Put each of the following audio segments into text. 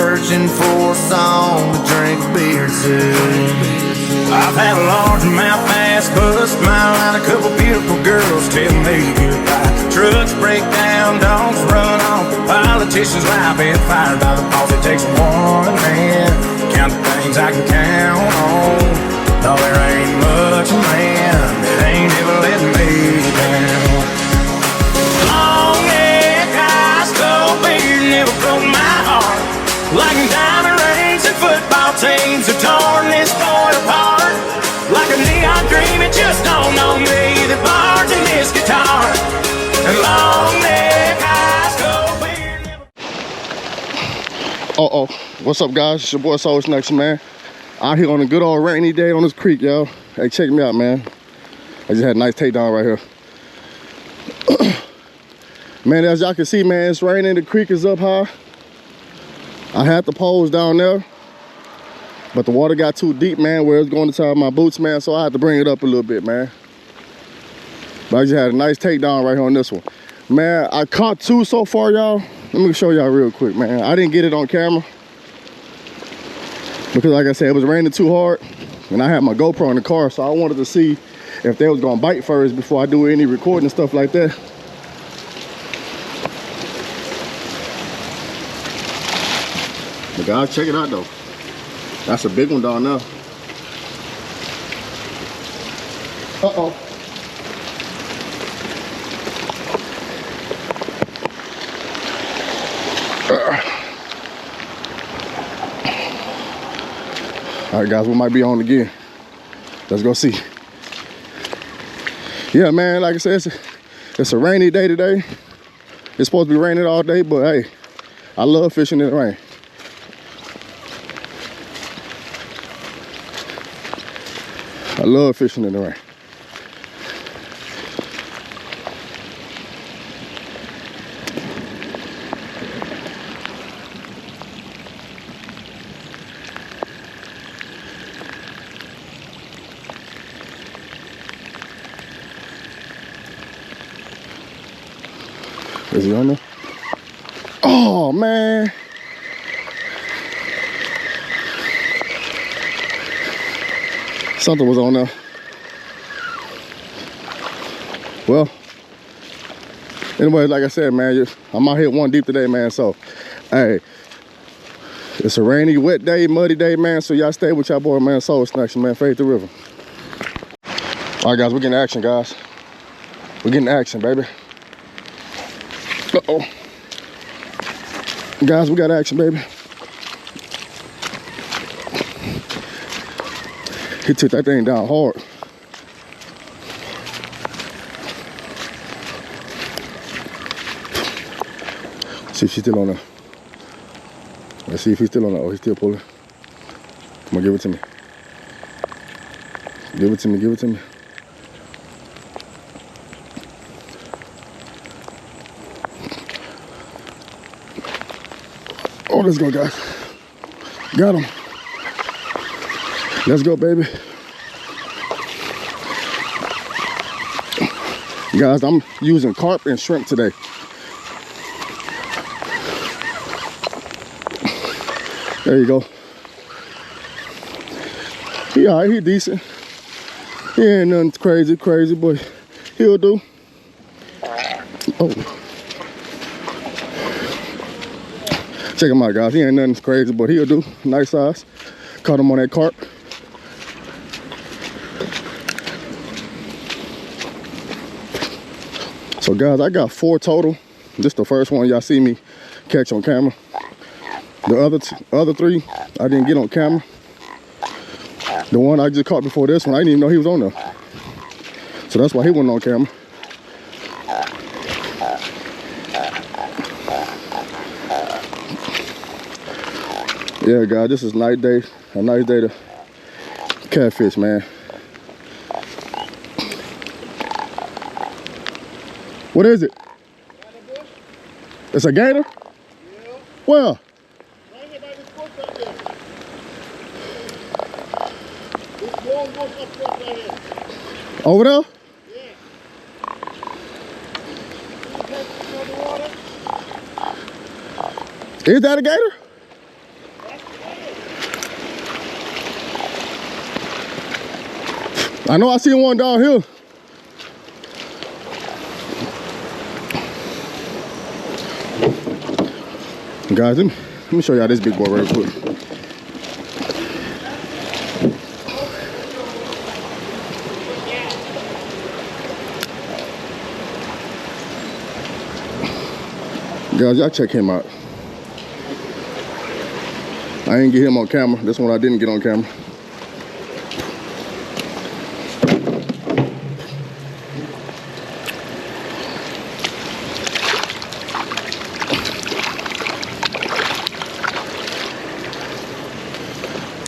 searching for a song to drink beer to. I've had a largemouth bass bust my line, a couple beautiful girls tell me goodbye. Trucks break down, dogs run off, politicians lie, been fired by the boss. It takes one man, count the things I can count on. Though there ain't much a man that ain't ever let me down. Long neck, high skull beard never broke my heart. Like diamond rings and football teams have torn this boy apart. Like a neon dream, it just dawned on me that bars in this guitar. And long neck, high skull beard never... What's up, guys? It's your boy Soul Snacks, man. Out here on a good old rainy day on this creek, y'all. Hey, check me out, man. I just had a nice takedown right here. Man, as y'all can see, man, it's raining. The creek is up high. I had the poles down there, but the water got too deep, man, where it's going to tie my boots, man, so I had to bring it up a little bit, man. But I just had a nice takedown right here on this one. Man, I caught two so far, y'all. Let me show y'all real quick, man. I didn't get it on camera because, like I said, it was raining too hard, and I had my GoPro in the car, so I wanted to see if they was gonna bite first before I do any recording and stuff like that. But guys, check it out though. That's a big one down there. Uh-oh. All right, guys, we might be on again. Let's go see. Yeah, man, like I said, it's a rainy day today. It's supposed to be raining all day, but hey, I love fishing in the rain. I love fishing in the rain. Is he on there? Oh, man. Something was on there. Well, anyway, like I said, man, I'm out here one deep today, man. So, hey, it's a rainy, wet day, muddy day, man. So y'all stay with y'all boy, man. Soul Snacks, man. Fade the river. All right, guys, we're getting action, guys. We're getting action, baby. Uh-oh. Guys, we got action, baby. He took that thing down hard. See if she's still on there. Let's see if he's still on there. Oh, he's still pulling. Come on, give it to me. Give it to me, give it to me. Oh, let's go, guys. Got him. Let's go, baby. Guys, I'm using carp and shrimp today. There you go. He all right, he decent. He ain't nothing crazy, but he'll do. Oh. Check him out, guys. He ain't nothing crazy, but he'll do. Nice size. Caught him on that carp. So, guys, I got 4 total. This the first one y'all see me catch on camera. The other 3, I didn't get on camera. The one I just caught before this one, I didn't even know he was on there. So that's why he wasn't on camera. Yeah, guys, this is a nice day to catfish, man. What is it? It's a gator? Yeah. Well. Right by this bush right there. This long bush up front right here. Over there? Yeah. You take it from the water? Is that a gator? I know I seen one down here. Guys, let me show y'all this big boy real quick. Guys, y'all check him out. I didn't get him on camera. This one I didn't get on camera.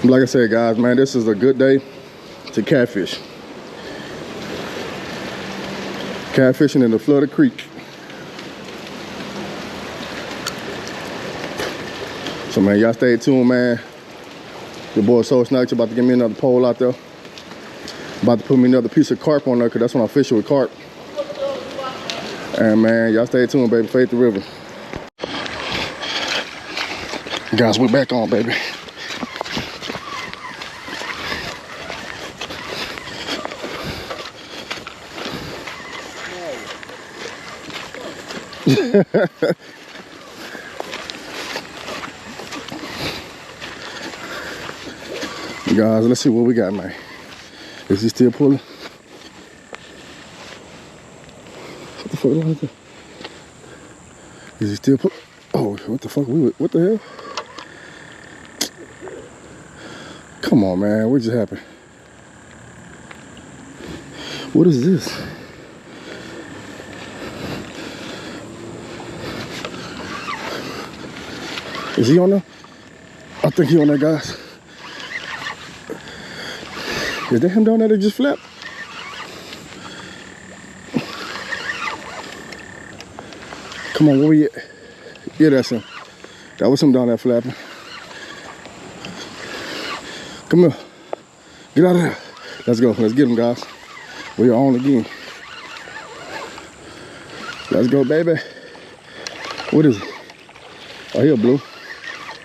Like I said, guys, man, this is a good day to catfish. Catfishing in the flooded creek. So, man, y'all stay tuned, man. Your boy Soul Snacks about to give me another pole out there. About to put me another piece of carp on there, because that's when I fish with carp. And, man, y'all stay tuned, baby. Fade the river. Guys, we're back on, baby. Guys, let's see what we got, man. Is he still pulling? What the fuck is that? Is he still pulling? Oh, what the fuck? What the hell? Come on, man. What just happened? What is this? Is he on there? I think he on there, guys. Is that him down there that just flapped? Come on, where we at? Yeah, that's him. That was him down there flapping. Come here. Get out of there. Let's go. Let's get him, guys. We are on again. Let's go, baby. What is it? Oh, he a blue.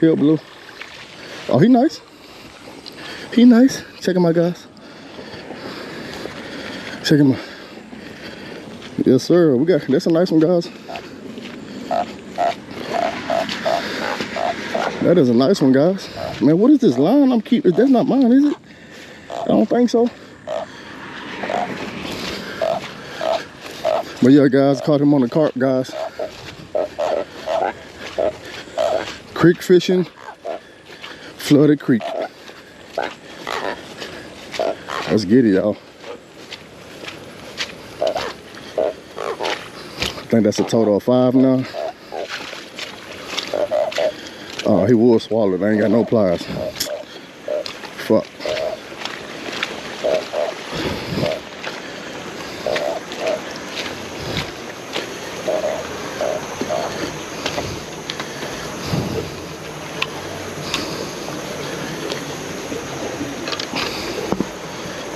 He a blue. Oh, he nice. He nice. Check him out, guys. Check him out. Yes, sir. We got, that's a nice one, guys. That is a nice one, guys. Man, what is this line I'm keeping? That's not mine, is it? I don't think so. But yeah, guys, caught him on the carp, guys. Creek fishing, flooded creek. Let's get it, y'all. I think that's a total of 5 now. Oh, he was swallowed. I ain't got no pliers. Fuck.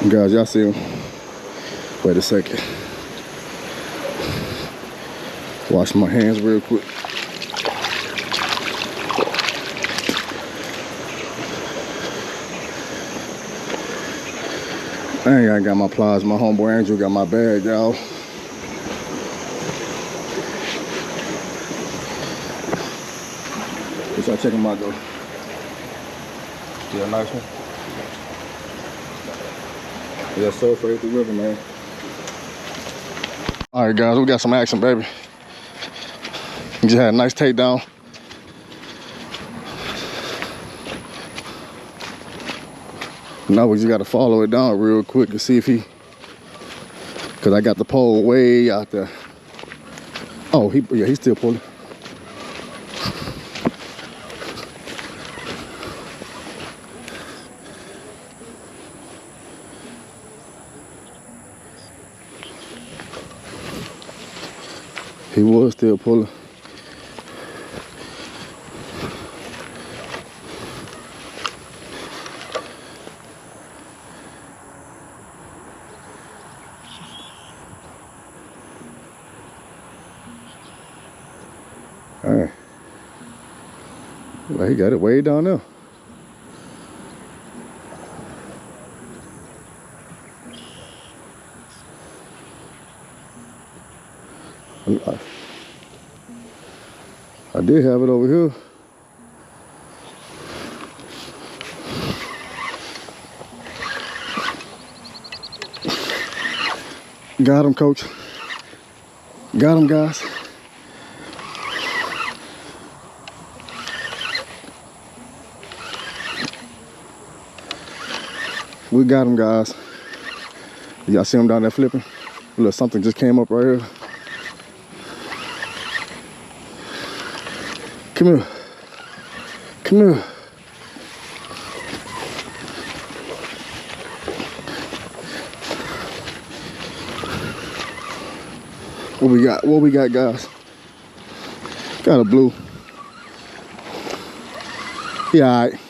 Guys, y'all see him? Wait a second. Wash my hands real quick. I got my pliers. My homeboy Andrew got my bag, y'all. Let's y'all check him out, though. Yeah, nice one. Yeah, so far the river, man. All right, guys, we got some action, baby. We just had a nice takedown. Now we just got to follow it down real quick to see if he, because I got the pole way out there. Oh, yeah, he's still pulling. He was still pulling. All right. Well, he got it way down there. did have it over here. Got him, coach. Got him, guys. We got him, guys. Y'all see him down there flipping? Look, something just came up right here. Come here. Come here. What we got? What we got, guys? Got a blue. He all right.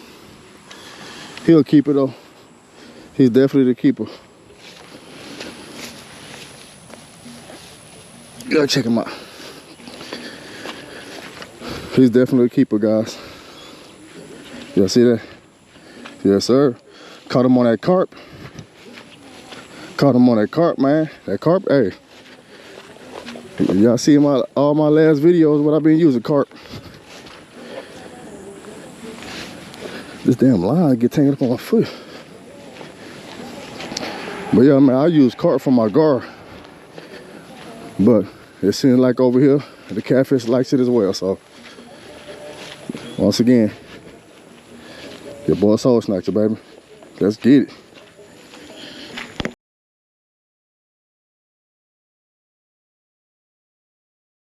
He'll keep it though. He's definitely the keeper. Gotta check him out. He's definitely a keeper, guys. Y'all see that? Yes, sir. Caught him on that carp. Caught him on that carp, man. That carp, hey. Y'all see all my last videos, what I've been using, carp. This damn line get tangled up on my foot. But yeah, man, I use carp for my gar. But it seems like over here, the catfish likes it as well. So, once again, your boy Soul Snatcher, baby. Let's get it.